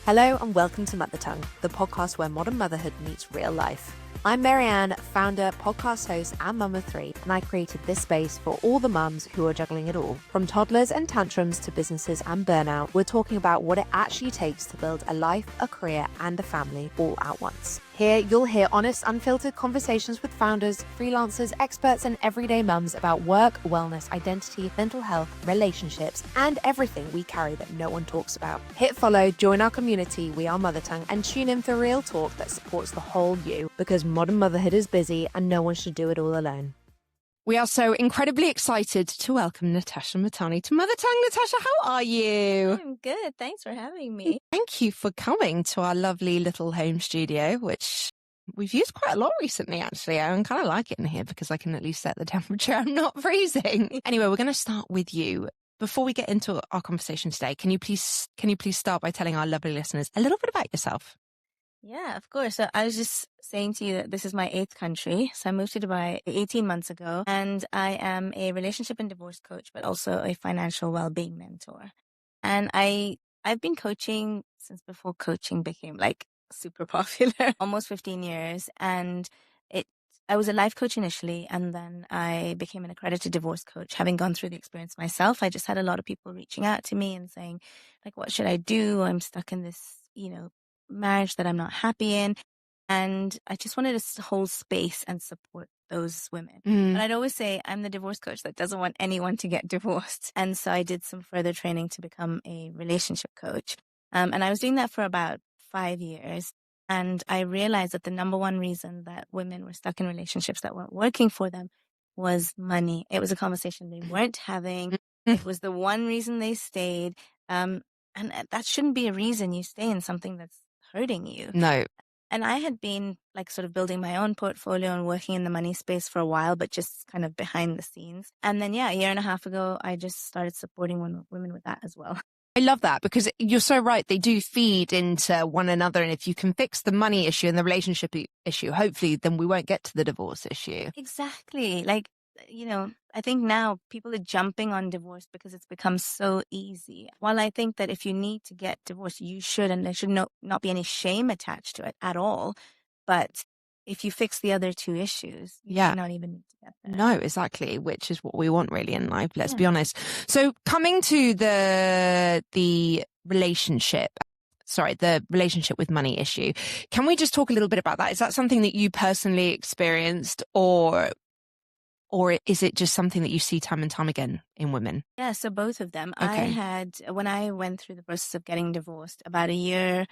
Hello and welcome to Mother Tongue, the podcast where modern motherhood meets real life. I'm Marianne, founder, podcast host, and mum of three, and I created this space for all the mums who are juggling it all. From toddlers and tantrums to businesses and burnout, we're talking about what it actually takes to build a life, a career, and a family all at once. Here, you'll hear honest, unfiltered conversations with founders, freelancers, experts, and everyday mums about work, wellness, identity, mental health, relationships, and everything we carry that no one talks about. Hit follow, join our community, We Are Mother Tongue, and tune in for real talk that supports the whole you, because modern motherhood is busy and no one should do it all alone. We are so incredibly excited to welcome Natasha Mahtani to Mother Tongue. Natasha, how are you? I'm good. Thanks for having me. Thank you for coming to our lovely little home studio, which we've used quite a lot recently, actually. I kind of like it in here because I can at least set the temperature. I'm not freezing. Anyway, we're going to start with you. Before we get into our conversation today, can you please start by telling our lovely listeners a little bit about yourself? Yeah, of course. So I was just saying to you that this is my 8th country. So I moved to Dubai 18 months ago, and I am a relationship and divorce coach, but also a financial well-being mentor. And I've been coaching since before coaching became like super popular, almost 15 years. And I was a life coach initially, and then I became an accredited divorce coach. Having gone through the experience myself, I just had a lot of people reaching out to me and saying, like, what should I do? I'm stuck in this, marriage that I'm not happy in. And I just wanted to hold space and support those women. But I'd always say I'm the divorce coach that doesn't want anyone to get divorced. And so I did some further training to become a relationship coach. And I was doing that for about 5 years. And I realized that the number one reason that women were stuck in relationships that weren't working for them was money. It was a conversation they weren't having. It was the one reason they stayed. And that shouldn't be a reason you stay in something that's hurting you. No. And I had been like sort of building my own portfolio and working in the money space for a while, but just kind of behind the scenes. And then, a year and a half ago, I just started supporting women with that as well. I love that because you're so right. They do feed into one another. And if you can fix the money issue and the relationship issue, hopefully then we won't get to the divorce issue. Exactly. Like, I think now people are jumping on divorce because it's become so easy. While I think that if you need to get divorced, you should, and there should not be any shame attached to it at all. But if you fix the other two issues, you should not even need to get there. No, exactly, which is what we want really in life, let's be honest. So coming to the relationship with money issue, can we just talk a little bit about that? Is that something that you personally experienced, or is it just something that you see time and time again in women? Yeah, so both of them. Okay. When I went through the process of getting divorced, about a year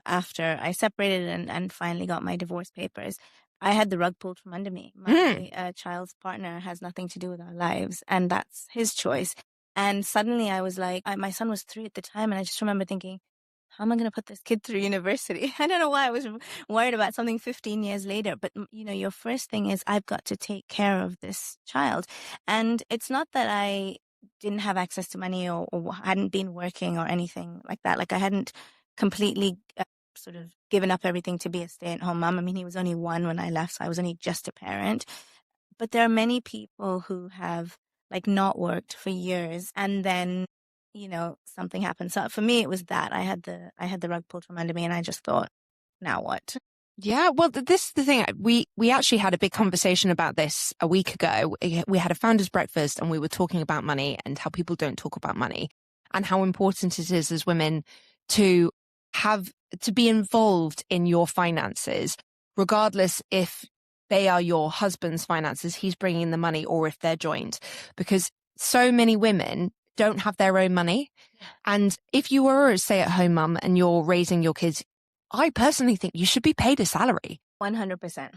after I separated and finally got my divorce papers, I had the rug pulled from under me. My child's partner has nothing to do with our lives, and that's his choice. And suddenly I was like, my son was 3 at the time, and I just remember thinking, how am I going to put this kid through university? I don't know why I was worried about something 15 years later. But, your first thing is I've got to take care of this child. And it's not that I didn't have access to money or hadn't been working or anything like that. Like I hadn't completely sort of given up everything to be a stay-at-home mom. I mean, he was only 1 when I left, so I was only just a parent. But there are many people who have like not worked for years and then something happened. So for me, it was that I had the rug pulled from under me, and I just thought, now what? Yeah, well, this is the thing. We actually had a big conversation about this a week ago. We had a founders breakfast, and we were talking about money and how people don't talk about money, and how important it is as women to be involved in your finances, regardless if they are your husband's finances, he's bringing the money, or if they're joint, because so many women don't have their own money. And if you are a stay-at-home mum and you're raising your kids, I personally think you should be paid a salary. 100%.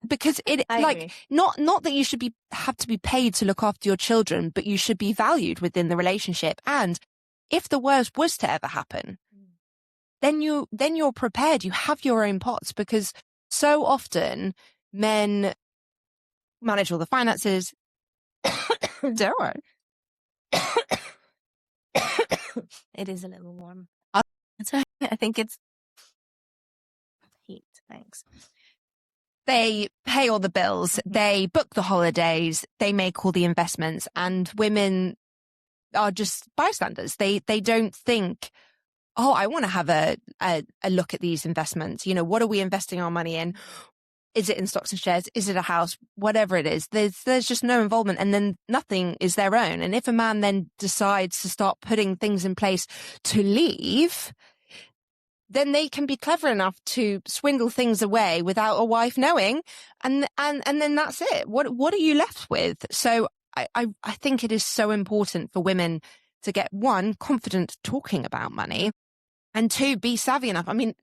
Because agree. not that you should have to be paid to look after your children, but you should be valued within the relationship. And if the worst was to ever happen, then you're prepared. You have your own pots, because so often men manage all the finances. Don't worry. It is a little warm. That's right. I think it's heat. Thanks. They pay all the bills. They book the holidays. They make all the investments, and women are just bystanders. They don't think oh, I want to have a look at these investments. What are we investing our money in? Is it in stocks and shares? Is it a house? Whatever it is, there's just no involvement, and then nothing is their own. And if a man then decides to start putting things in place to leave, then they can be clever enough to swindle things away without a wife knowing, and then that's it. What are you left with? So I think it is so important for women to get, one, confident talking about money, and two, be savvy enough. I mean,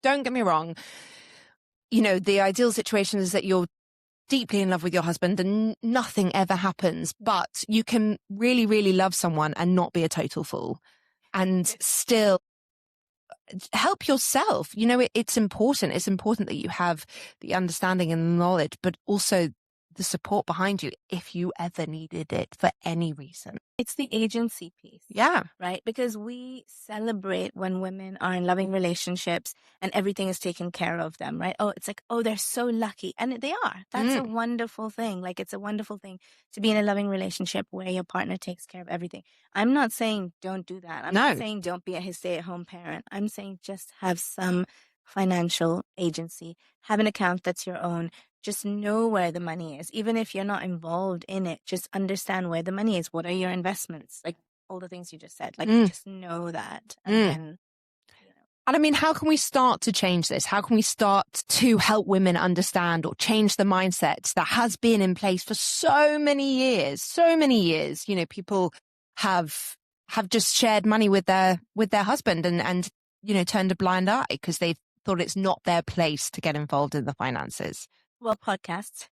don't get me wrong. The ideal situation is that you're deeply in love with your husband and nothing ever happens, but you can really, really love someone and not be a total fool and still help yourself. It's important. It's important that you have the understanding and the knowledge, but also the support behind you if you ever needed it for any reason. It's the agency piece. Yeah. Right? Because we celebrate when women are in loving relationships and everything is taken care of them, right? Oh, it's like, oh, they're so lucky. And they are. That's a wonderful thing. Like, it's a wonderful thing to be in a loving relationship where your partner takes care of everything. I'm not saying don't do that. I'm not saying don't be a stay-at-home parent. I'm saying just have some financial agency. Have an account that's your own. Just know where the money is. Even if you're not involved in it, just understand where the money is. What are your investments? Like all the things you just said. Like just know that. And then, And I mean, how can we start to change this? How can we start to help women understand or change the mindset that has been in place for so many years? So many years, people have just shared money with their husband and turned a blind eye because they've thought it's not their place to get involved in the finances. Well, podcasts.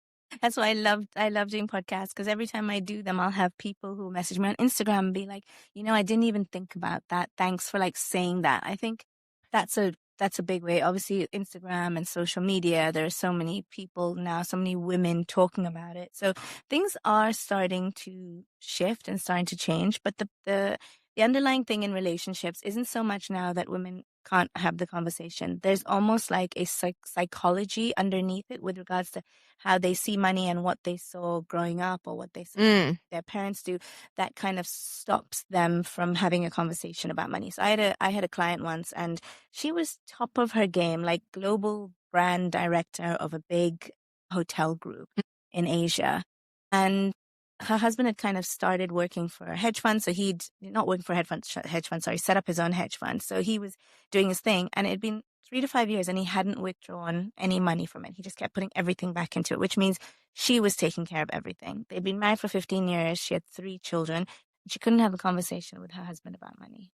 That's why I love doing podcasts, because every time I do them, I'll have people who message me on Instagram and be like, I didn't even think about that. Thanks for saying that. I think that's a big way. Obviously, Instagram and social media, there are so many people now, so many women talking about it. So things are starting to shift and starting to change. But the underlying thing in relationships isn't so much now that women can't have the conversation. There's almost like a psychology underneath it with regards to how they see money and what they saw growing up or what they saw their parents do. That kind of stops them from having a conversation about money. So I had a client once, and she was top of her game, like global brand director of a big hotel group in Asia. And her husband had kind of started working for a hedge fund. So he'd not working for a hedge fund, set up his own hedge fund. So he was doing his thing, and it had been 3 to 5 years and he hadn't withdrawn any money from it. He just kept putting everything back into it, which means she was taking care of everything. They'd been married for 15 years. She had 3 children. She couldn't have a conversation with her husband about money.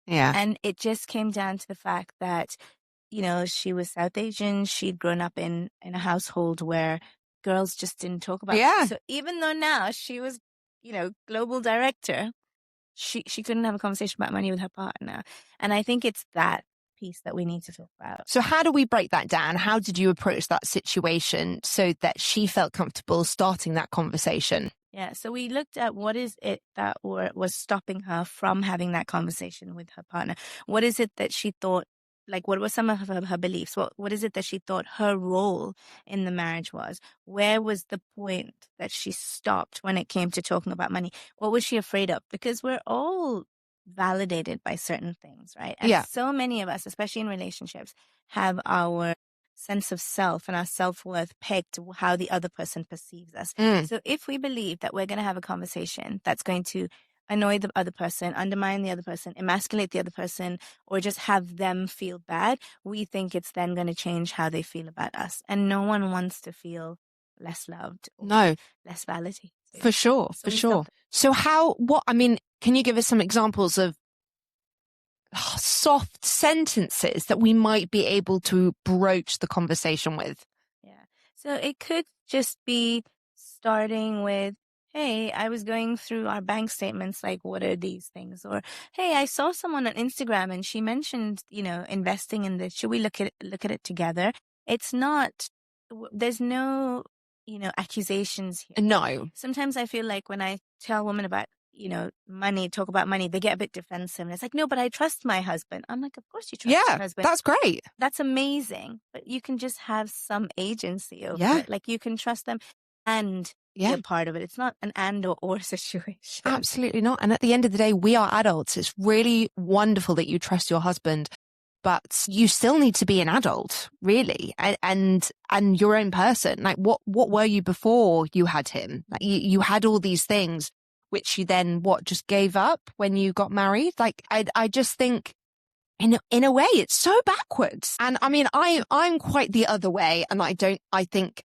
Yeah. And it just came down to the fact that, she was South Asian. She'd grown up in a household where girls just didn't talk about it. So even though now she was, global director, she couldn't have a conversation about money with her partner. And I think it's that piece that we need to talk about. So how do we break that down? How did you approach that situation so that she felt comfortable starting that conversation? Yeah, so we looked at what is it that was stopping her from having that conversation with her partner. What is it that she thought, what were some of her beliefs? What is it that she thought her role in the marriage was? Where was the point that she stopped when it came to talking about money? What was she afraid of? Because we're all validated by certain things, right? And so many of us, especially in relationships, have our sense of self and our self-worth pegged to how the other person perceives us. So if we believe that we're going to have a conversation that's going to annoy the other person, undermine the other person, emasculate the other person, or just have them feel bad, we think it's then going to change how they feel about us. And no one wants to feel less loved or less validated. For sure, for sure. So can you give us some examples of soft sentences that we might be able to broach the conversation with? Yeah. So it could just be starting with, hey, I was going through our bank statements, what are these things? Or, hey, I saw someone on Instagram and she mentioned, investing in this. Should we look at it together? It's not, there's no, accusations here. No. Sometimes I feel like when I tell women about, money, talk about money, they get a bit defensive. And it's like, no, but I trust my husband. I'm like, of course you trust your husband. That's great. That's amazing. But you can just have some agency over it. You can trust them. and be a part of it. It's not an and or situation. Absolutely not. And at the end of the day, we are adults. It's really wonderful that you trust your husband, but you still need to be an adult, really, and your own person. Like, what were you before you had him? Like, you had all these things, which you then just gave up when you got married. Like, I just think, in a way, it's so backwards. And I mean, I'm quite the other way, and I think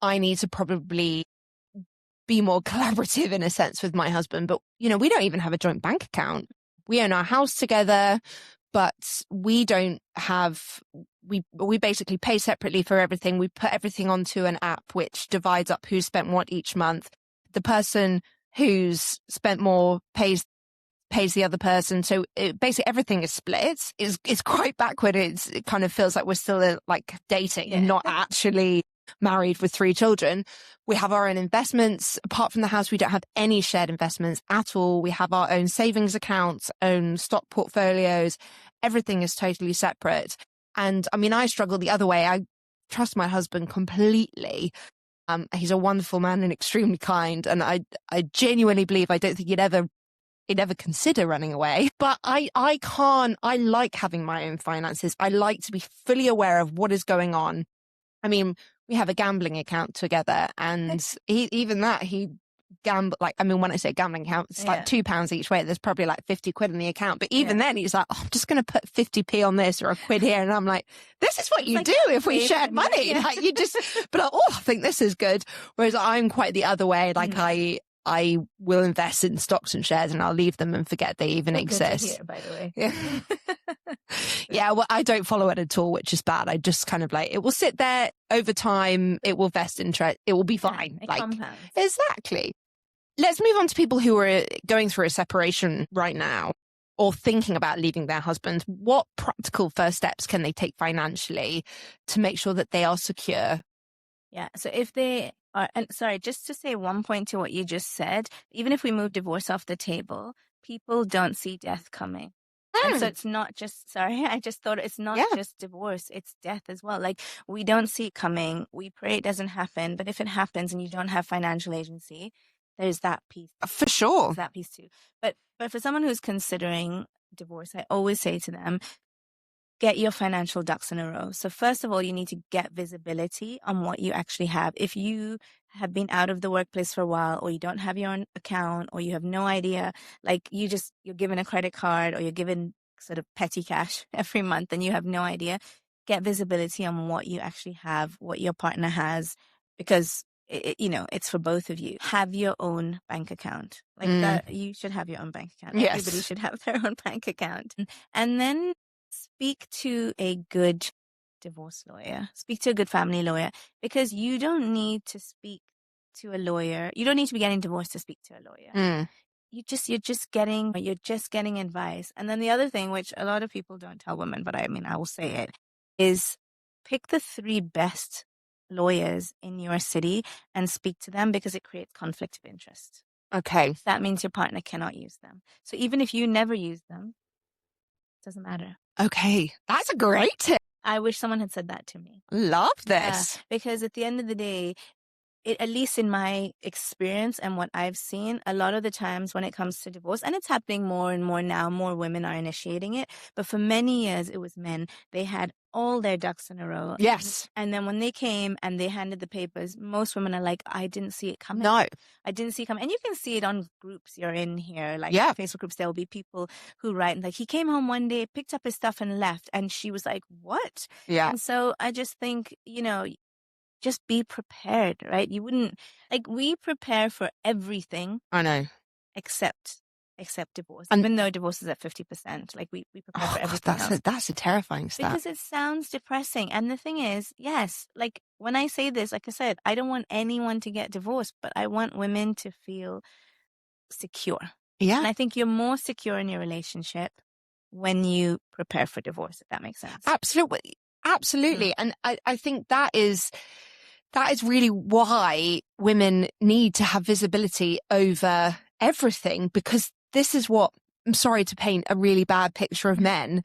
I need to probably be more collaborative in a sense with my husband. But, we don't even have a joint bank account. We own our house together, but we don't have, we basically pay separately for everything. We put everything onto an app which divides up who's spent what each month. The person who's spent more pays the other person. So basically everything is split. It's quite backward. It kind of feels like we're still like dating, not actually married with 3 children. We have our own investments. Apart from the house, we don't have any shared investments at all. We have our own savings accounts, own stock portfolios. Everything is totally separate. And I mean, I struggle the other way. I trust my husband completely. He's a wonderful man and extremely kind. And I genuinely believe, I don't think he'd ever consider running away. But I like having my own finances. I like to be fully aware of what is going on. I mean, we have a gambling account together, and he gamble, like, I mean, when I say gambling account, it's like £2 each way. There's probably like 50 quid in the account. But even then he's like, I'm just going to put 50p on this or a quid here. And I'm like, this is what you do if we shared money. Like, you just, but I think this is good. Whereas I'm quite the other way. Like, I will invest in stocks and shares, and I'll leave them and forget they even exist. Good to hear, by the way. Yeah, well, I don't follow it at all, which is bad. I just kind of like, it will sit there over time. It will vest interest. It will be fine. It like, compounds. Exactly. Let's move on to people who are going through a separation right now or thinking about leaving their husband. What practical first steps can they take financially to make sure that they are secure? Yeah. So if they are, and sorry, just to say one point to what you just said, even if we move divorce off the table, people don't see death coming. And so it's not just, I just thought it's not just divorce, it's death as well. Like, we don't see it coming. We pray it doesn't happen. But if it happens and you don't have financial agency, there's that piece. For sure. There's that piece too. But for someone who's considering divorce, I always say to them, get your financial ducks in a row. So first of all, you need to get visibility on what you actually have. If you have been out of the workplace for a while, or you don't have your own account, or you have no idea, like you're given a credit card, or you're given sort of petty cash every month and you have no idea, get visibility on what you actually have, what your partner has, because it's for both of you. Have your own bank account. Like that, you should have your own bank account. Yes. Everybody should have their own bank account. And then speak to a good divorce lawyer. Speak to a good family lawyer, because you don't need to speak to a lawyer. You don't need to be getting divorced to speak to a lawyer. You're just getting advice. And then the other thing, which a lot of people don't tell women, but I mean, I will say it, is pick the 3 best lawyers in your city and speak to them, because it creates conflict of interest. Okay. That means your partner cannot use them. So even if you never use them, it doesn't matter. Okay. That's a great tip. I wish someone had said that to me. Love this. Because at the end of the day, at least in my experience and what I've seen, a lot of the times when it comes to divorce, and it's happening more and more now, more women are initiating it. But for many years, it was men. They had all their ducks in a row. Yes. And then when they came and they handed the papers, most women are like, I didn't see it coming. No. I didn't see it coming. And you can see it on groups you're in here, like Facebook groups. There will be people who write, like, he came home one day, picked up his stuff and left. And she was like, what? Yeah. And so I just think, just be prepared, right? You wouldn't, like, we prepare for everything. I know. Except divorce. And even though divorce is at 50%, like we prepare for everything else. That's a terrifying stat. Because it sounds depressing. And the thing is, yes, like when I say this, like I said, I don't want anyone to get divorced, but I want women to feel secure. Yeah. And I think you're more secure in your relationship when you prepare for divorce, if that makes sense. Absolutely. And I think that is really why women need to have visibility over everything, because this is what, I'm sorry to paint a really bad picture of men,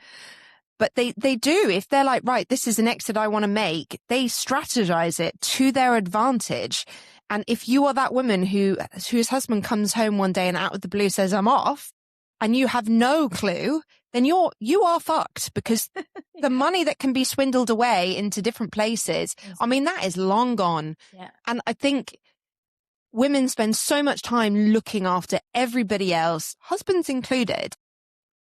but they do. If they're like, right, this is an exit I want to make, they strategize it to their advantage. And if you are that woman whose husband comes home one day and out of the blue says, I'm off, and you have no clue, then you are fucked, because the money that can be swindled away into different places, I mean, that is long gone. Yeah. And I think women spend so much time looking after everybody else, husbands included,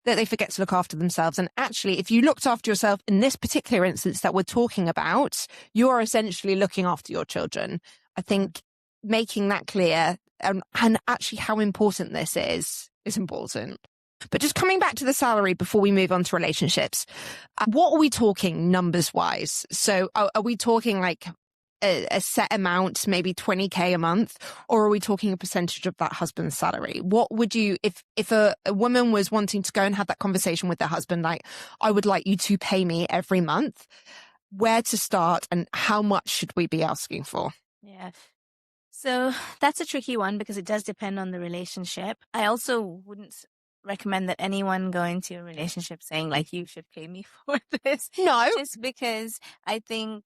that they forget to look after themselves. And actually, if you looked after yourself in this particular instance that we're talking about, you are essentially looking after your children. I think making that clear, and actually how important this is important. But just coming back to the salary before we move on to relationships, what are we talking numbers wise? So are we talking like a set amount, maybe 20K a month, or are we talking a percentage of that husband's salary? What would you, if a woman was wanting to go and have that conversation with their husband, like, I would like you to pay me every month, where to start and how much should we be asking for? Yeah. So that's a tricky one because it does depend on the relationship. I also wouldn't recommend that anyone go into a relationship saying like, you should pay me for this. No. Just because I think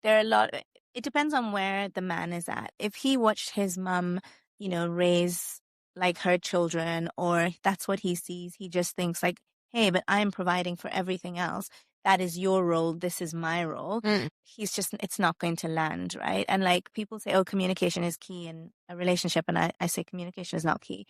there are it depends on where the man is at. If he watched his mum, raise like her children, or that's what he sees, he just thinks like, hey, but I'm providing for everything else. That is your role. This is my role. It's not going to land, right? And like people say, oh, communication is key in a relationship. And I say communication is not key.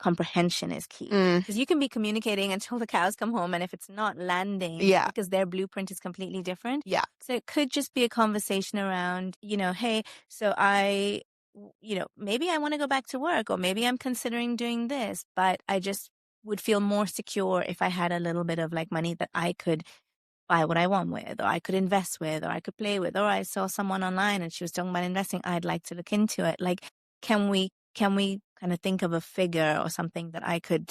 Comprehension is key. Because you can be communicating until the cows come home. And if it's not landing, because their blueprint is completely different. Yeah. So it could just be a conversation around, hey, so maybe I want to go back to work, or maybe I'm considering doing this, but I just would feel more secure if I had a little bit of like money that I could buy what I want with, or I could invest with, or I could play with, or I saw someone online and she was talking about investing. I'd like to look into it. Like, can we kind of think of a figure or something that I could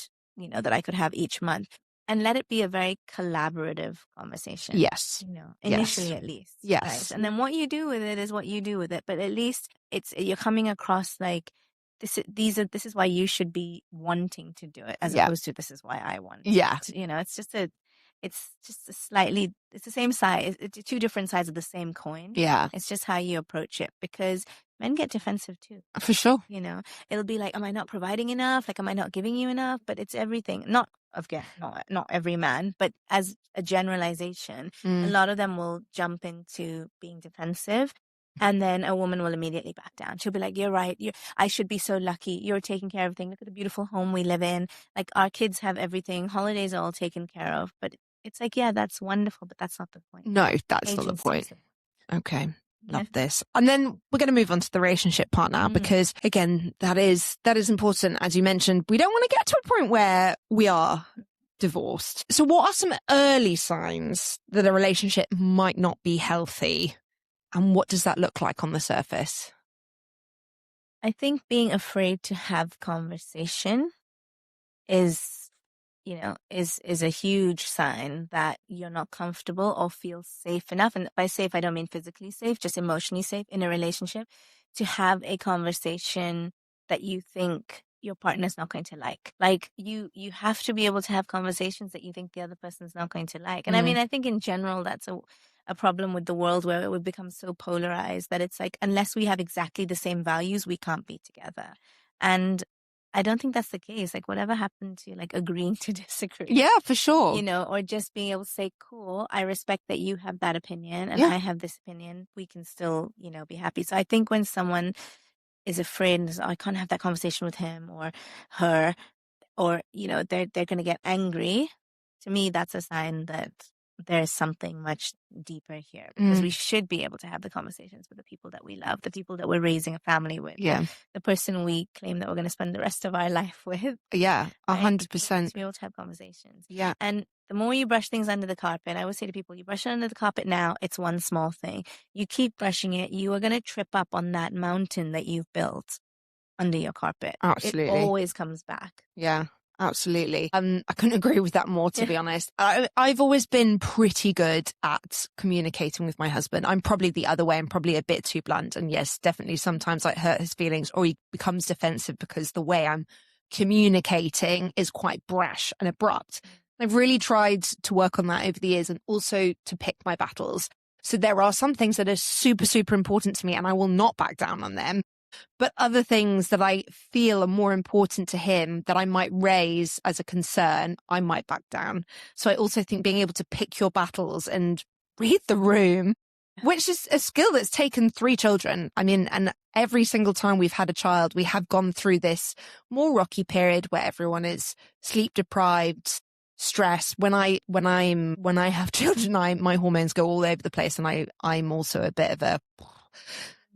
have each month, and let it be a very collaborative conversation. Yes. Initially at least. Yes. Right? And then what you do with it is what you do with it. But at least you're coming across like, this is why you should be wanting to do it, as opposed to this is why I want it. It's the same size. It's two different sides of the same coin. Yeah. It's just how you approach it, because men get defensive too. For sure. It'll be like, am I not providing enough? Like, am I not giving you enough? But it's everything. Not every man, but as a generalization, a lot of them will jump into being defensive. And then a woman will immediately back down. She'll be like, you're right. I should be so lucky. You're taking care of everything. Look at the beautiful home we live in. Like, our kids have everything. Holidays are all taken care of. But it's like, yeah, that's wonderful, but that's not the point. No, that's not the point. Okay. Love this. And then we're going to move on to the relationship part now, because again, that is important. As you mentioned, we don't want to get to a point where we are divorced. So what are some early signs that a relationship might not be healthy? And what does that look like on the surface? I think being afraid to have conversation is a huge sign that you're not comfortable or feel safe enough. And by safe, I don't mean physically safe, just emotionally safe in a relationship, to have a conversation that you think your partner's not going to like. Like, you have to be able to have conversations that you think the other person's not going to like. And I mean, I think in general, that's a problem with the world, where it would become so polarized that it's like, unless we have exactly the same values, we can't be together. And I don't think that's the case. Like, whatever happened to like agreeing to disagree? Yeah, for sure. Or just being able to say, cool, I respect that you have that opinion and I have this opinion. We can still, be happy. So I think when someone is afraid and says, oh, I can't have that conversation with him or her, or, they're going to get angry, to me, that's a sign that there's something much deeper here, because we should be able to have the conversations with the people that we love, the people that we're raising a family with, the person we claim that we're going to spend the rest of our life with. Yeah, 100%. To be able to have conversations. Yeah. And the more you brush things under the carpet, I always say to people, you brush it under the carpet now, it's one small thing. You keep brushing it, you are going to trip up on that mountain that you've built under your carpet. Absolutely. It always comes back. Yeah. Absolutely. I couldn't agree with that more, to be honest. I've always been pretty good at communicating with my husband. I'm probably the other way. I'm probably a bit too blunt. And yes, definitely sometimes I hurt his feelings, or he becomes defensive because the way I'm communicating is quite brash and abrupt. I've really tried to work on that over the years, and also to pick my battles. So there are some things that are super, super important to me and I will not back down on them. But other things that I feel are more important to him that I might raise as a concern, I might back down. So I also think being able to pick your battles and read the room, which is a skill that's taken 3 children. I mean, and every single time we've had a child, we have gone through this more rocky period where everyone is sleep deprived, stress. When I have children, my hormones go all over the place, and I'm also a bit of a,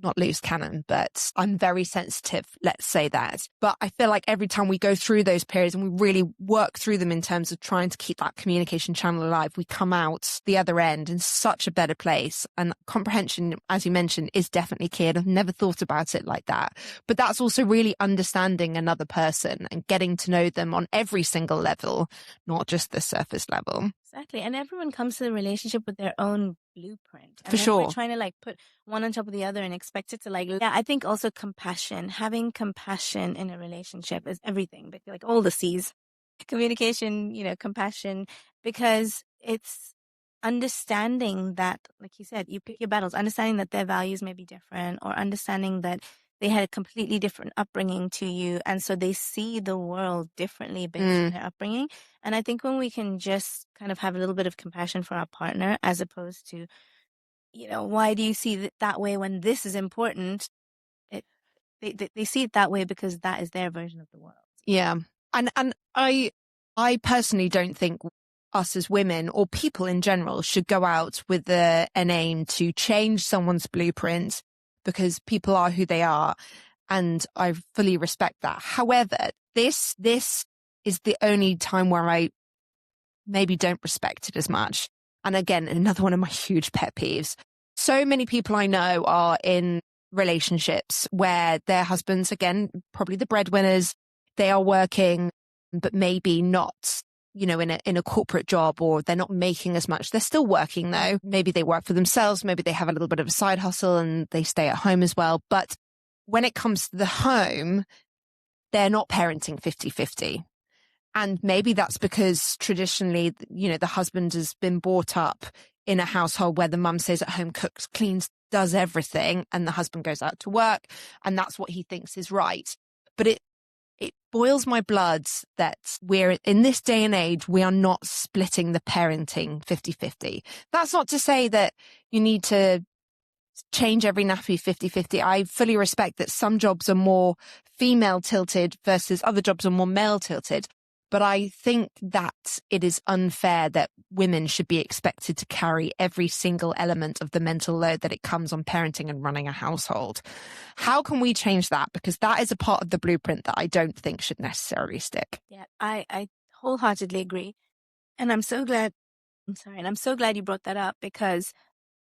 not loose cannon, but I'm very sensitive, let's say that. But I feel like every time we go through those periods and we really work through them in terms of trying to keep that communication channel alive, we come out the other end in such a better place. And comprehension, as you mentioned, is definitely key. And I've never thought about it like that. But that's also really understanding another person and getting to know them on every single level, not just the surface level. Exactly. And everyone comes to the relationship with their own blueprint. And For then sure. we're trying to like put one on top of the other and expect it to like, yeah, I think also compassion, having compassion in a relationship is everything, but like all the C's, communication, compassion, because it's understanding that, like you said, you pick your battles, understanding that their values may be different, or understanding that they had a completely different upbringing to you. And so they see the world differently based on their upbringing. And I think when we can just kind of have a little bit of compassion for our partner, as opposed to, why do you see it that way when this is important? They see it that way because that is their version of the world. Yeah. And I personally don't think us as women or people in general should go out with an aim to change someone's blueprint, because people are who they are. And I fully respect that. However, this is the only time where I maybe don't respect it as much. And again, another one of my huge pet peeves. So many people I know are in relationships where their husbands, again, probably the breadwinners, they are working, but maybe not, in a corporate job, or they're not making as much. They're still working though. Maybe they work for themselves. Maybe they have a little bit of a side hustle and they stay at home as well. But when it comes to the home, they're not parenting 50-50. And maybe that's because traditionally, the husband has been brought up in a household where the mum stays at home, cooks, cleans, does everything, and the husband goes out to work, and that's what he thinks is right. But it boils my blood that we're in this day and age, we are not splitting the parenting 50-50. That's not to say that you need to change every nappy 50-50. I fully respect that some jobs are more female tilted versus other jobs are more male tilted. But I think that it is unfair that women should be expected to carry every single element of the mental load that it comes on parenting and running a household. How can we change that? Because that is a part of the blueprint that I don't think should necessarily stick. Yeah, I wholeheartedly agree. And I'm so glad you brought that up, because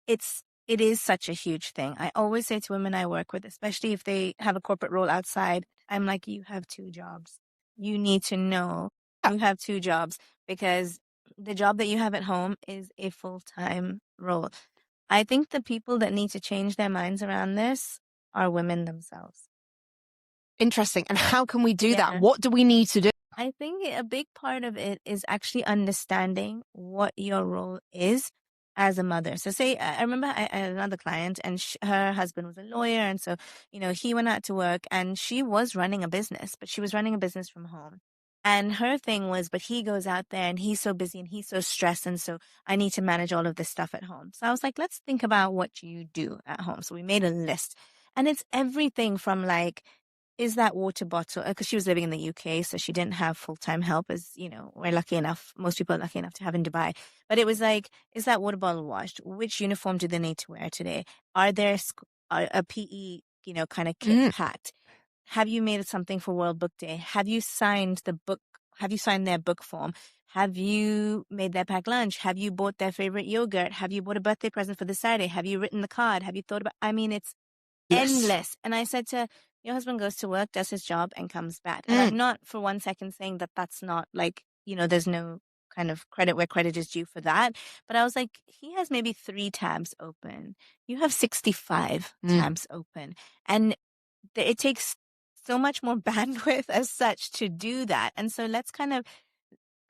it is such a huge thing. I always say to women I work with, especially if they have a corporate role outside, I'm like, you have 2 jobs. You need to know you have 2 jobs, because the job that you have at home is a full-time role. I think the people that need to change their minds around this are women themselves. Interesting. And how can we do that? What do we need to do? I think a big part of it is actually understanding what your role is as a mother. So say, I remember I had another client, and her husband was a lawyer. And so, he went out to work, and she was running a business, but she was running a business from home. And her thing was, but he goes out there and he's so busy and he's so stressed. And so I need to manage all of this stuff at home. So I was like, let's think about what you do at home. So we made a list, and it's everything from like, is that water bottle, because she was living in the UK, so she didn't have full-time help, as we're lucky enough, most people are lucky enough to have in Dubai. But it was like, is that water bottle washed? Which uniform do they need to wear today? Are there a PE, kind of kit packed? Have you made something for World Book Day? Have you signed the book? Have you signed their book form? Have you made their packed lunch? Have you bought their favorite yogurt? Have you bought a birthday present for this Saturday? Have you written the card? Have you thought about, it's endless. And I said to, your husband goes to work, does his job, and comes back. And I'm not for one second saying that that's not like, there's no kind of credit where credit is due for that. But I was like, he has maybe 3 tabs open. You have 65 tabs open. And it takes so much more bandwidth as such to do that. And so let's kind of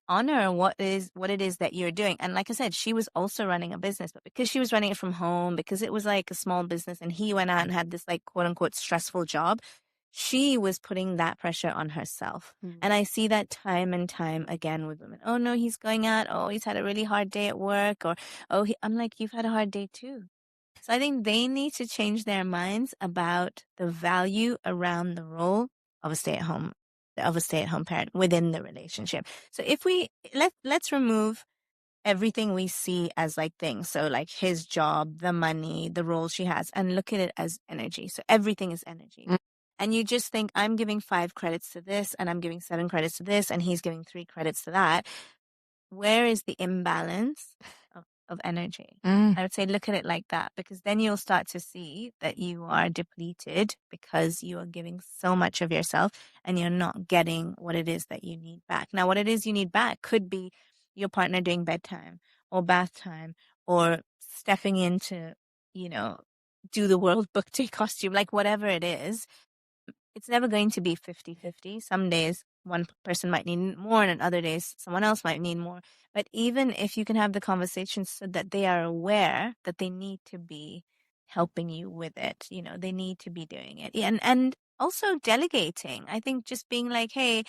honor what it is that you're doing. And like I said, she was also running a business, but because she was running it from home, because it was like a small business and he went out and had this like quote unquote stressful job, she was putting that pressure on herself. And I see that time and time again with women. Oh no, he's going out. Oh, he's had a really hard day at work. Or, I'm like, you've had a hard day too. So I think they need to change their minds about the value around the role of a stay-at-home parent within the relationship. So if let's remove everything we see as like things. So like his job, the money, the role she has, and look at it as energy. So everything is energy. And you just think, I'm giving 5 credits to this and I'm giving 7 credits to this and he's giving 3 credits to that. Where is the imbalance of energy? I would say look at it like that, because then you'll start to see that you are depleted because you are giving so much of yourself and you're not getting what it is that you need back. Now, what it is you need back could be your partner doing bedtime or bath time or stepping into, do the World Book Day costume, like whatever it is. It's never going to be 50-50. Some days one person might need more and other days someone else might need more. But even if you can have the conversations so that they are aware that they need to be helping you with it, they need to be doing it. And also delegating. I think just being like, hey,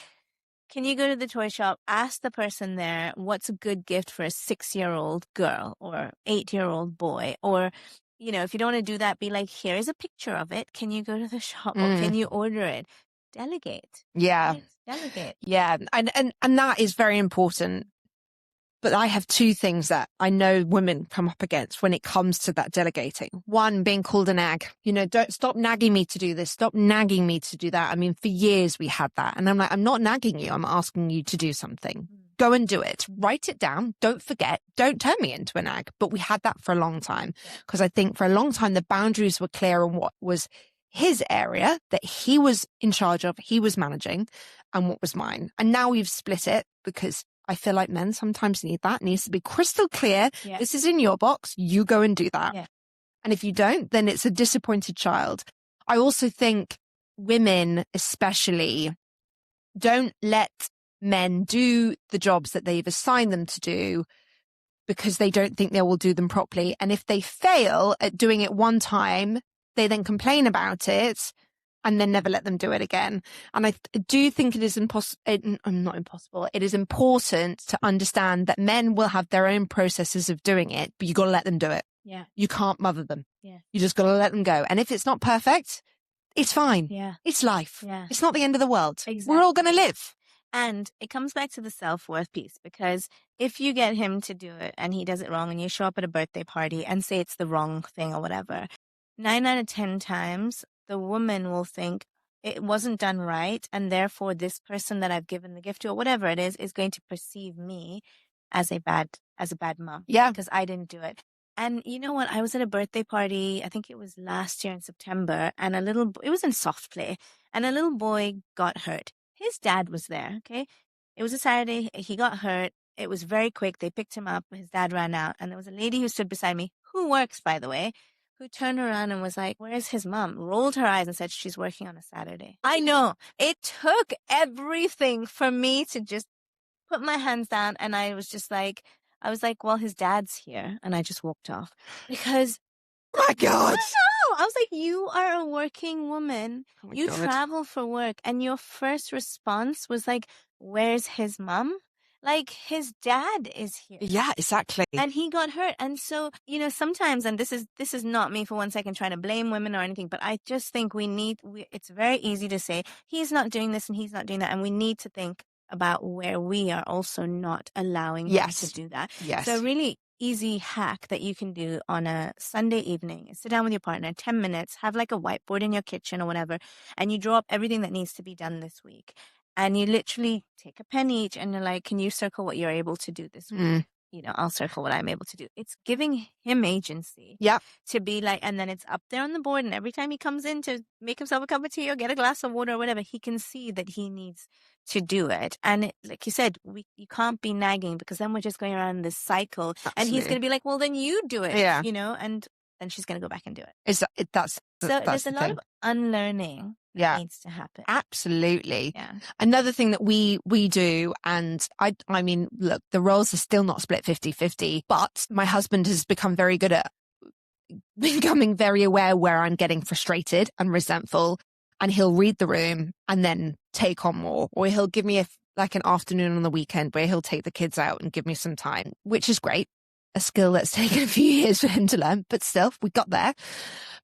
can you go to the toy shop, ask the person there what's a good gift for a 6-year-old girl or 8-year-old boy? Or, if you don't want to do that, be like, here is a picture of it. Can you go to the shop or can you order it? Delegate. Yeah. Right? Delegate. Yeah. And that is very important. But I have 2 things that I know women come up against when it comes to that delegating. One, being called a nag. Don't stop nagging me to do this. Stop nagging me to do that. I mean, for years we had that. And I'm like, I'm not nagging you. I'm asking you to do something. Go and do it. Write it down. Don't forget. Don't turn me into a nag. But we had that for a long time because I think for a long time, the boundaries were clear on what was his area that he was in charge of, he was managing, and what was mine. And now we've split it because I feel like men sometimes need that. It needs to be crystal clear. Yeah. This is in your box. You go and do that. Yeah. And if you don't, then it's a disappointed child. I also think women especially don't let men do the jobs that they've assigned them to do because they don't think they will do them properly. And if they fail at doing it one time, they then complain about it and then never let them do it again. And I do think it is not impossible. It is important to understand that men will have their own processes of doing it, but you got to let them do it. Yeah. You can't mother them. Yeah. You just got to let them go. And if it's not perfect, it's fine. Yeah. It's life. Yeah. It's not the end of the world. Exactly. We're all going to live. And it comes back to the self-worth piece, because if you get him to do it and he does it wrong and you show up at a birthday party and say it's the wrong thing or whatever, 9 out of 10 times, the woman will think it wasn't done right, and therefore this person that I've given the gift to or whatever it is going to perceive me as a bad mom. Yeah. Because I didn't do it. And you know what? I was at a birthday party, I think it was last year in September, and it was in soft play, and a little boy got hurt. His dad was there, okay? It was a Saturday. He got hurt. It was very quick. They picked him up. His dad ran out, and there was a lady who stood beside me, who works, by the way, who turned around and was like, where's his mom? Rolled her eyes and said, she's working on a Saturday. I know. It took everything for me to just put my hands down. And I was like, well, his dad's here. And I just walked off because... My God. I was like, you are a working woman. Oh you God. Travel for work. And your first response was like, where's his mom? Like, his dad is here. Yeah, exactly. And he got hurt. And so, sometimes, and this is not me for one second trying to blame women or anything, but I just think it's very easy to say, he's not doing this and he's not doing that. And we need to think about where we are also not allowing him to do that. Yes. So really easy hack that you can do on a Sunday evening is sit down with your partner, 10 minutes, have like a whiteboard in your kitchen or whatever, and you draw up everything that needs to be done this week. And you literally take a pen each and you're like, can you circle what you're able to do this week? I'll circle what I'm able to do. It's giving him agency to be like, and then it's up there on the board. And every time he comes in to make himself a cup of tea or get a glass of water or whatever, he can see that he needs to do it. And like you said, you can't be nagging, because then we're just going around this cycle. Absolutely. And he's going to be like, well, then you do it, and then she's going to go back and do it. There's a lot of unlearning Yeah. needs to happen. Absolutely. Yeah. Another thing that we do, and I mean, look, the roles are still not split 50-50, but my husband has become very good at becoming very aware where I'm getting frustrated and resentful, and he'll read the room and then take on more, or he'll give me like an afternoon on the weekend where he'll take the kids out and give me some time, which is great. A skill that's taken a few years for him to learn, but still, we got there.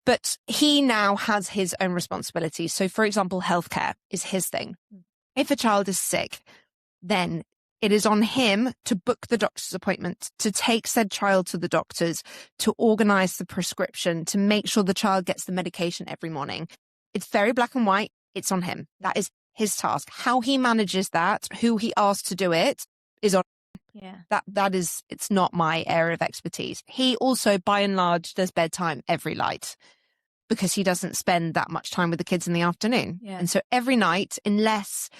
But he now has his own responsibilities. So, for example, healthcare is his thing. If a child is sick, then it is on him to book the doctor's appointment, to take said child to the doctors, to organize the prescription, to make sure the child gets the medication every morning. It's very black and white. It's on him. That is his task. How he manages that, who he asks to do it, is on. Yeah. That is, it's not my area of expertise. He also, by and large, does bedtime every night because he doesn't spend that much time with the kids in the afternoon. Yeah. And so every night, unless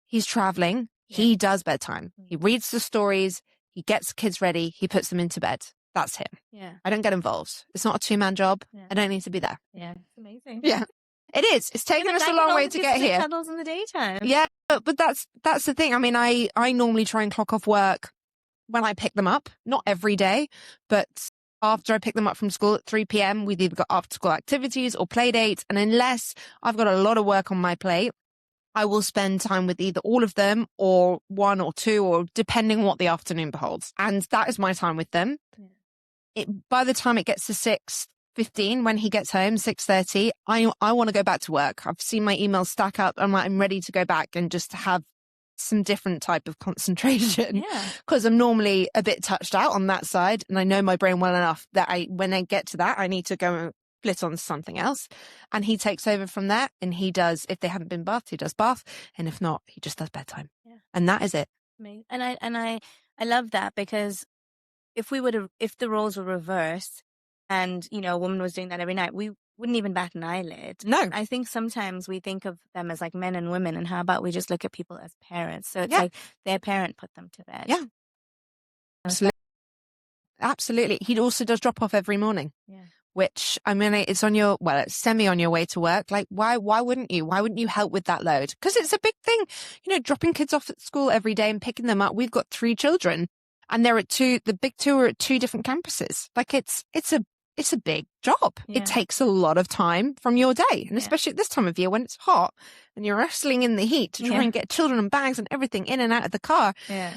he's traveling, he does bedtime. He reads the stories, he gets the kids ready, he puts them into bed. That's him. Yeah. I don't get involved. It's not a two-man job. Yeah. I don't need to be there. Yeah. It's amazing. Yeah. It is. It's taken us a long way to get here. Cuddles in the daytime. Yeah, but that's the thing. I mean, I normally try and clock off work when I pick them up, not every day, but after I pick them up from school at 3 p.m., we've either got after school activities or play dates. And unless I've got a lot of work on my plate, I will spend time with either all of them or one or two, or depending on what the afternoon beholds. And that is my time with them. Yeah. By the time it gets to 6:15, when he gets home, 6:30, I want to go back to work. I've seen my emails stack up. I'm ready to go back and just have some different type of concentration. Yeah. Because I'm normally a bit touched out on that side. And I know my brain well enough that when I get to that, I need to go and split on something else. And he takes over from there, and he does, if they haven't been bathed, he does bath. And if not, he just does bedtime. Yeah. And that is it. And I love that, because if the roles were reversed and, a woman was doing that every night, we wouldn't even bat an eyelid. No. I think sometimes we think of them as like men and women, and how about we just look at people as parents? So it's like their parent put them to bed. Yeah. Absolutely. He also does drop off every morning. Yeah. Which, I mean, it's it's semi on your way to work. Like, why wouldn't you? Why wouldn't you help with that load? Because it's a big thing, dropping kids off at school every day and picking them up. We've got 3 children, and the big 2 are at 2 different campuses. Like, it's a big job. Yeah. It takes a lot of time from your day. And especially at this time of year when it's hot and you're wrestling in the heat to try and get children and bags and everything in and out of the car. Yeah.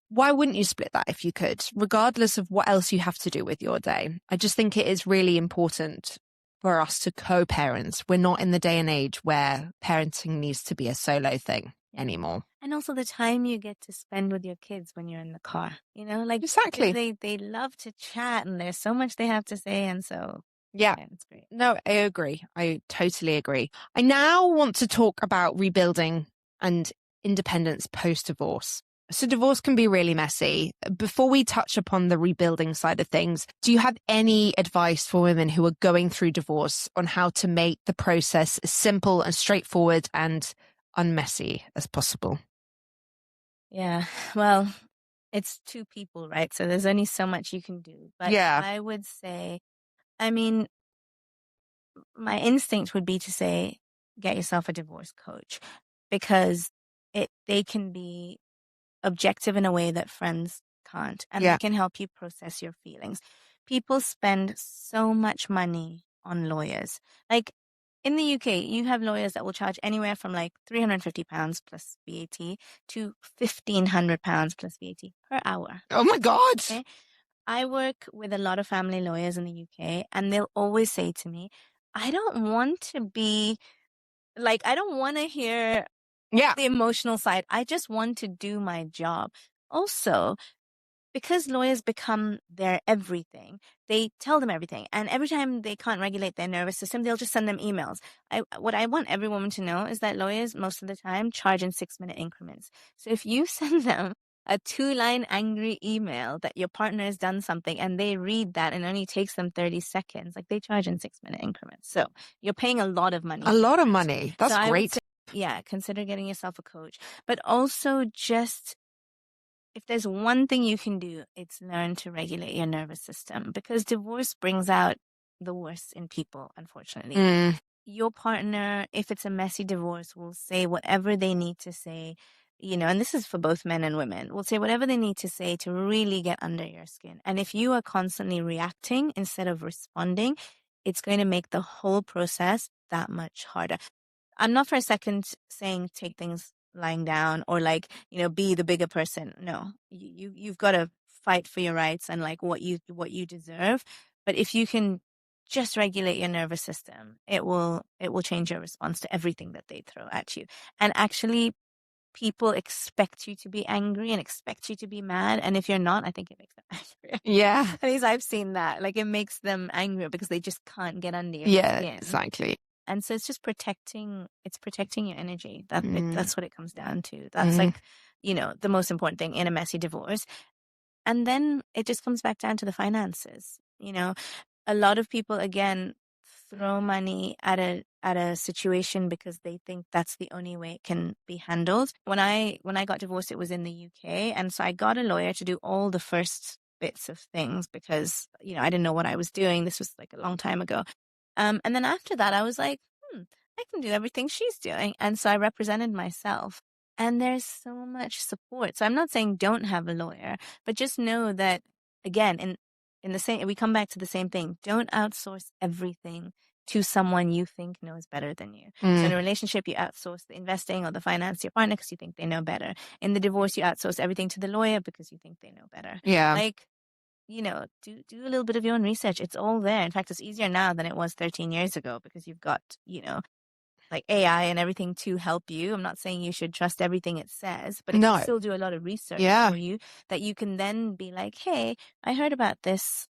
Why wouldn't you split that if you could, regardless of what else you have to do with your day? I just think it is really important for us to co-parent. We're not in the day and age where parenting needs to be a solo thing anymore. And also the time you get to spend with your kids when you're in the car, like exactly. They love to chat, and there's so much they have to say. And so, yeah, it's great. No, I agree. I totally agree. I now want to talk about rebuilding and independence post-divorce. So divorce can be really messy. Before we touch upon the rebuilding side of things, do you have any advice for women who are going through divorce on how to make the process as simple and straightforward and unmessy as possible? Yeah, well, it's 2 people, right? So there's only so much you can do. But I would say, I mean, my instinct would be to say, get yourself a divorce coach, because they can be objective in a way that friends can't, and they can help you process your feelings. People spend so much money on lawyers. Like in the UK, you have lawyers that will charge anywhere from like £350 plus VAT to £1,500 plus VAT per hour. Oh my God. Okay? I work with a lot of family lawyers in the UK, and they'll always say to me, I don't want to hear the emotional side. I just want to do my job. Also, because lawyers become their everything, they tell them everything. And every time they can't regulate their nervous system, they'll just send them emails. What I want every woman to know is that lawyers, most of the time, charge in 6-minute increments. So if you send them a 2-line angry email that your partner has done something, and they read that and it only takes them 30 seconds, like, they charge in 6-minute increments. So you're paying a lot of money. A lot of money. That's so great. Consider getting yourself a coach. But also, just if there's one thing you can do, it's learn to regulate your nervous system, because divorce brings out the worst in people, unfortunately. your partner, if it's a messy divorce, will say whatever they need to say, and this is for both men and women, will say whatever they need to say to really get under your skin. And if you are constantly reacting instead of responding, it's going to make the whole process that much harder. I'm not for a second saying take things lying down or be the bigger person. No, you've got to fight for your rights and what you deserve. But if you can just regulate your nervous system, it will change your response to everything that they throw at you. And actually, people expect you to be angry and expect you to be mad. And if you're not, I think it makes them angrier. Yeah. At least I've seen that. It makes them angrier because they just can't get under your skin. Exactly. And so it's just protecting your energy. That's what it comes down to. That's the most important thing in a messy divorce. And then it just comes back down to the finances. A lot of people, again, throw money at a situation because they think that's the only way it can be handled. When I got divorced, it was in the UK. And so I got a lawyer to do all the first bits of things because, I didn't know what I was doing. This was a long time ago. And then after that, I was like, I can do everything she's doing. And so I represented myself. And there's so much support. So I'm not saying don't have a lawyer, but just know that, again, in the same, we come back to the same thing. Don't outsource everything to someone you think knows better than you. So in a relationship, you outsource the investing or the finance to your partner because you think they know better. In the divorce, you outsource everything to the lawyer because you think they know better. Yeah. Do a little bit of your own research. It's all there. In fact, it's easier now than it was 13 years ago because you've got, AI and everything to help you. I'm not saying you should trust everything it says, but it can still do a lot of research for you that you can then be like, hey, I heard about this,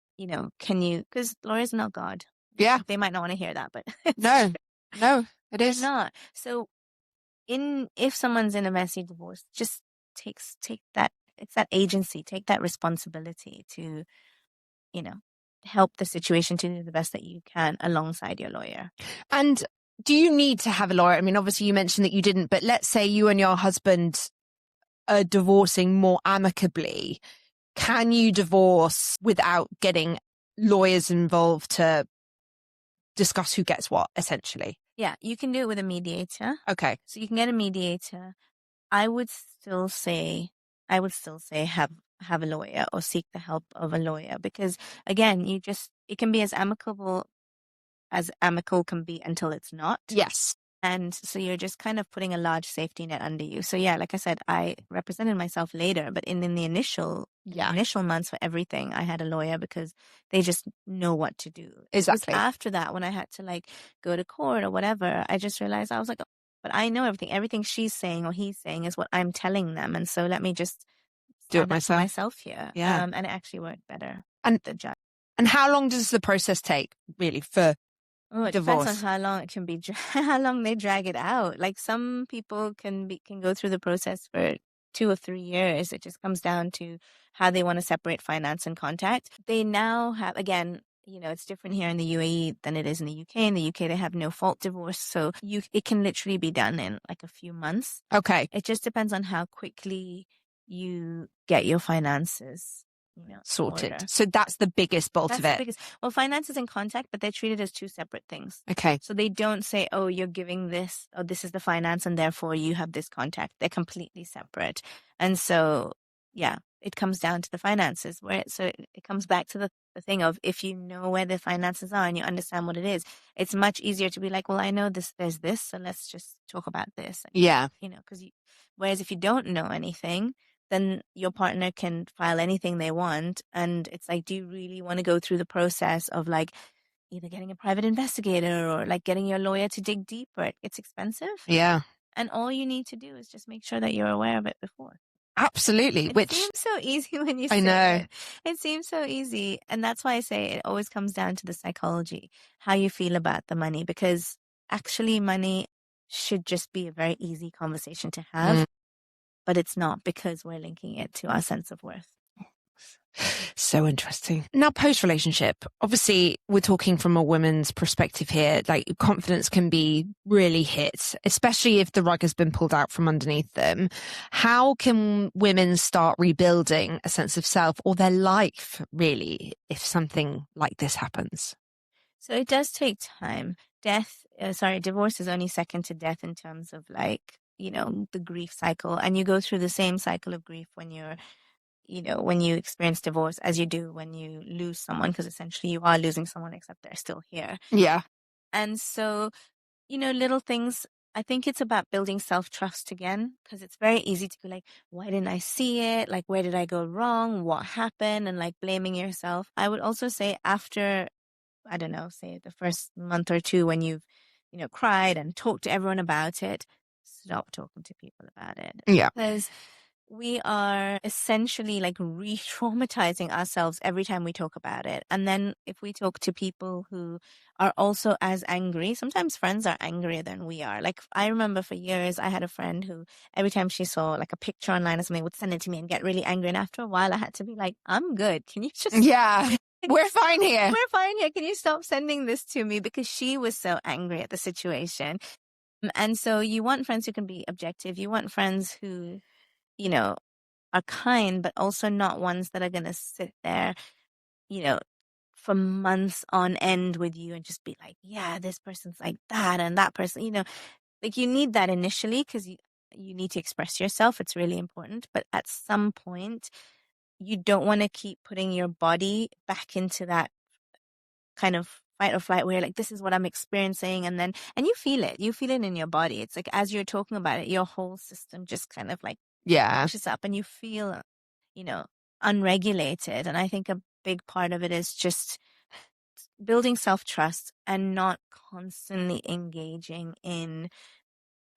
can you, because lawyers are not God. Yeah. They might not want to hear that, but no, it is not. So if someone's in a messy divorce, just take that. It's that agency, take that responsibility to, help the situation to do the best that you can alongside your lawyer. And do you need to have a lawyer? I mean, obviously you mentioned that you didn't, but let's say you and your husband are divorcing more amicably. Can you divorce without getting lawyers involved to discuss who gets what, essentially? Yeah, you can do it with a mediator. Okay. So you can get a mediator. I would still say have a lawyer or seek the help of a lawyer because, again, it can be as amicable can be until it's not. Yes. And so you're just kind of putting a large safety net under you. So yeah, like I said, I represented myself later, but in the initial months for everything, I had a lawyer because they just know what to do. Exactly. It was after that, when I had to go to court or whatever, I just realized I was like, but I know everything she's saying or he's saying is what I'm telling them. And so let me just do it myself here. Yeah. And it actually worked better. And the judge. And how long does the process take, really, for it divorce? Depends on how long it can be, how long they drag it out. Some people can go through the process for 2 or 3 years. It just comes down to how they want to separate finance and contact. They now have, again, it's different here in the UAE than it is in the UK. In the UK, they have no fault divorce. So it can literally be done in a few months. Okay. It just depends on how quickly you get your finances sorted. order. So that's the biggest bolt of it. Well, finances and contact, but they're treated as two separate things. Okay. So they don't say, oh, you're giving this, or this is the finance, and therefore you have this contact. They're completely separate. And so, yeah, it comes down to the finances. It comes back to the thing of, if you know where the finances are and you understand what it is, it's much easier to be like, well, I know there's this, so let's just talk about this. Yeah. Whereas if you don't know anything, then your partner can file anything they want. And it's like, do you really want to go through the process of either getting a private investigator or getting your lawyer to dig deeper? It's expensive. Yeah. And all you need to do is just make sure that you're aware of it before. Absolutely. It seems so easy when you say it. It seems so easy. And that's why I say it always comes down to the psychology, how you feel about the money, because actually money should just be a very easy conversation to have. But it's not, because we're linking it to our sense of worth. So interesting. Now, post-relationship, obviously we're talking from a woman's perspective here. Confidence can be really hit, especially if the rug has been pulled out from underneath them. How can women start rebuilding a sense of self or their life, really, if something like this happens? So it does take time. divorce is only second to death in terms of like, the grief cycle. And you go through the same cycle of grief when when you experience divorce as you do when you lose someone, because essentially you are losing someone, except they're still here. Yeah. And so, little things, I think it's about building self-trust again, because it's very easy to be like, why didn't I see it? Like, where did I go wrong? What happened? And like blaming yourself. I would also say after, I don't know, say the first month or two when you've, cried and talked to everyone about it, stop talking to people about it. Yeah. Because we are essentially like re-traumatizing ourselves every time we talk about it. And then if we talk to people who are also as angry, sometimes friends are angrier than we are. Like I remember for years, I had a friend who every time she saw like a picture online or something would send it to me and get really angry. And after a while I had to be like, I'm good. Can you just... Yeah. We're fine here. We're fine here. Can you stop sending this to me? Because she was so angry at the situation. And so you want friends who can be objective. You want friends who, are kind, but also not ones that are going to sit there, for months on end with you and just be like, yeah, this person's like that and that person, like you need that initially because you need to express yourself. It's really important. But at some point, you don't want to keep putting your body back into that kind of fight or flight where you're like, this is what I'm experiencing. And you feel it in your body. It's like, as you're talking about it, your whole system just kind of like pushes up and you feel, unregulated. And I think a big part of it is just building self-trust and not constantly engaging in,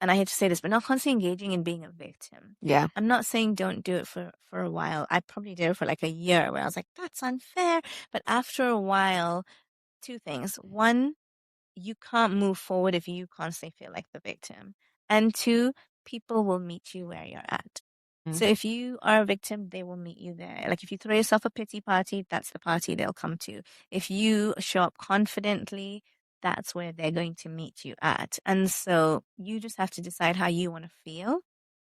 and I hate to say this, but not constantly engaging in being a victim. Yeah. I'm not saying don't do it for a while. I probably did it for like a year where I was like, that's unfair. But after a while, two things. One, you can't move forward if you constantly feel like the victim. And two, people will meet you where you're at. So if you are a victim, they will meet you there. Like if you throw yourself a pity party, that's the party they'll come to. If you show up confidently, that's where they're going to meet you at. And so you just have to decide how you want to feel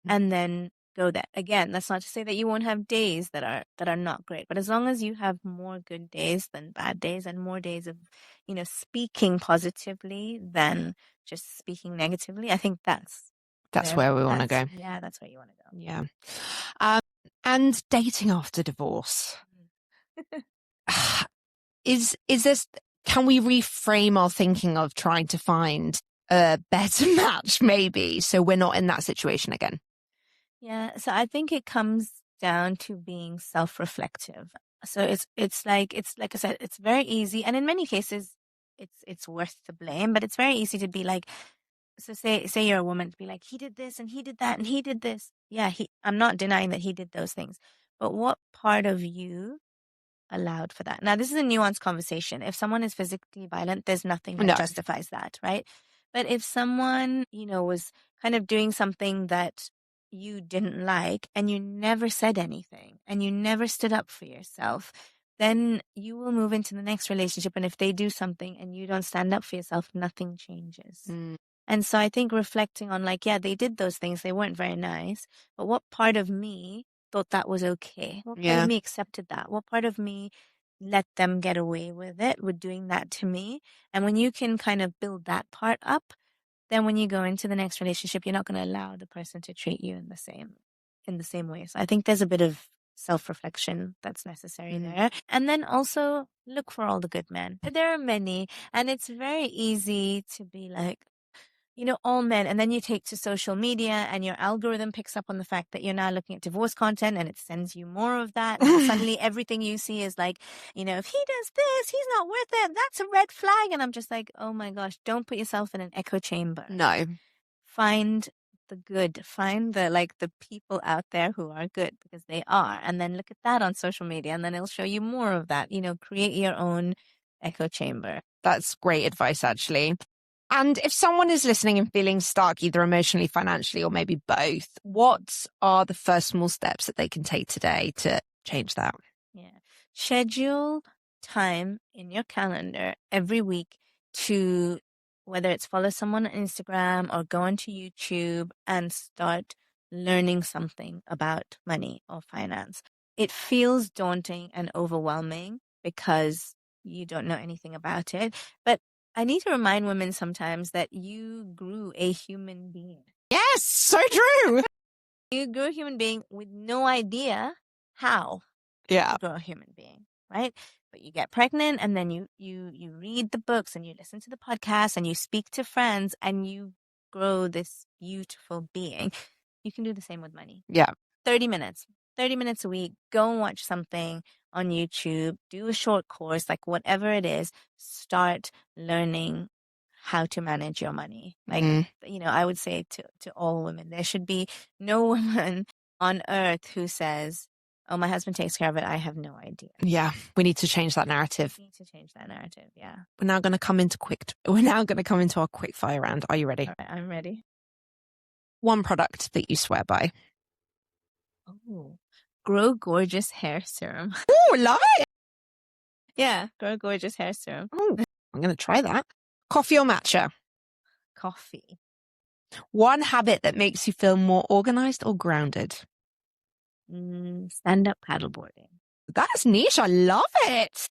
and then go there. Again, that's not to say that you won't have days that are not great, but as long as you have more good days than bad days and more days of, speaking positively than just speaking negatively, I think that's where we want to go. Yeah, that's where you want to go. Yeah. And dating after divorce. Is this, can we reframe our thinking of trying to find a better match maybe so we're not in that situation again? Yeah, so I think it comes down to being self-reflective. So it's like I said, it's very easy, and in many cases it's worth the blame, but it's very easy to be like, so say you're a woman, to be like, he did this and he did that and he did this. Yeah, I'm not denying that he did those things. But what part of you allowed for that? Now, this is a nuanced conversation. If someone is physically violent, there's nothing that justifies that, right? But if someone, was kind of doing something that you didn't like and you never said anything and you never stood up for yourself, then you will move into the next relationship. And if they do something and you don't stand up for yourself, nothing changes. And so I think reflecting on like, yeah, they did those things. They weren't very nice. But what part of me thought that was okay? What part of me accepted that? What part of me let them get away with it, with doing that to me? And when you can kind of build that part up, then when you go into the next relationship, you're not going to allow the person to treat you in the same way. So I think there's a bit of self-reflection that's necessary there. And then also look for all the good men. There are many, and it's very easy to be like, all men, and then you take to social media and your algorithm picks up on the fact that you're now looking at divorce content and it sends you more of that. And suddenly everything you see is like, if he does this, he's not worth it. That's a red flag. And I'm just like, oh my gosh, don't put yourself in an echo chamber. No. Find the good, find the people out there who are good, because they are. And then look at that on social media and then it'll show you more of that, create your own echo chamber. That's great advice, actually. And if someone is listening and feeling stuck, either emotionally, financially, or maybe both, what are the first small steps that they can take today to change that? Yeah. Schedule time in your calendar every week to, whether it's follow someone on Instagram or go onto YouTube and start learning something about money or finance. It feels daunting and overwhelming because you don't know anything about it. But I need to remind women sometimes that you grew a human being. Yes, so true. You grew a human being with no idea how Yeah. to grow a human being, right? But you get pregnant and then you read the books and you listen to the podcasts and you speak to friends and you grow this beautiful being. You can do the same with money. Yeah. 30 minutes a week, go and watch something on YouTube, do a short course, like whatever it is, start learning how to manage your money. Like, I would say to all women, there should be no woman on earth who says, oh, my husband takes care of it. I have no idea. Yeah. We need to change that narrative. We need to change that narrative. Yeah. We're now going to come into our quick fire round. Are you ready? All right, I'm ready. One product that you swear by. Oh, Grow Gorgeous Hair Serum. Oh, love it. Yeah, Grow Gorgeous Hair Serum. Oh, I'm going to try that. Coffee or matcha? Coffee. One habit that makes you feel more organized or grounded? Stand-up paddleboarding. That's niche. I love it.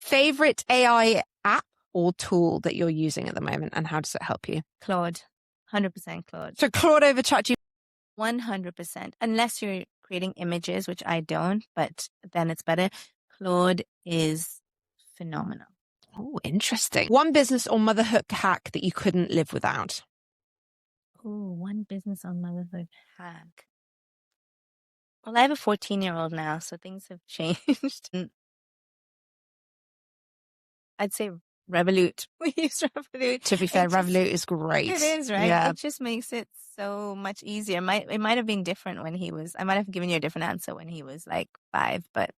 Favorite AI app or tool that you're using at the moment, and how does it help you? Claude. 100% Claude. So Claude over ChatGPT. 100%. Unless you're creating images, which I don't, but then it's better. Claude is phenomenal. Oh, interesting. One business or motherhood hack that you couldn't live without? Oh, one business on motherhood hack. Well, I have a 14-year-old now, so things have changed. I'd say Revolut. We use Revolut. To be fair, Revolut is great. It is, right? Yeah. It just makes it so much easier. It might have been different when he was, I might have given you a different answer when he was like 5, but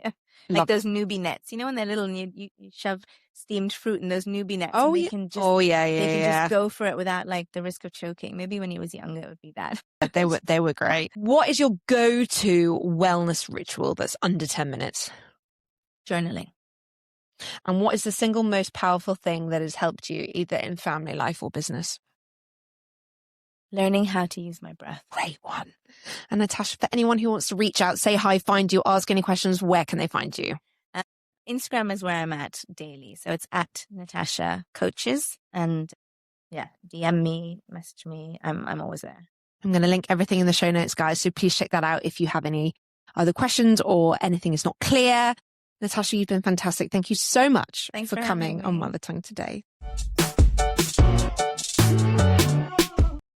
yeah. Like those newbie nets, when they're little and you shove steamed fruit in those newbie nets. Oh, and they yeah. can just, They can just go for it without like the risk of choking. Maybe when he was younger, it would be that. They were great. What is your go-to wellness ritual that's under 10 minutes? Journaling. And what is the single most powerful thing that has helped you either in family life or business? Learning how to use my breath. Great one. And Natasha, for anyone who wants to reach out, say hi, find you, ask any questions, where can they find you? Instagram is where I'm at daily. So it's at Natasha Coaches. And yeah, DM me, message me. I'm always there. I'm going to link everything in the show notes, guys. So please check that out if you have any other questions or anything is not clear. Natasha, you've been fantastic. Thank you so much Thanks for coming having on me. Mother Tongue today.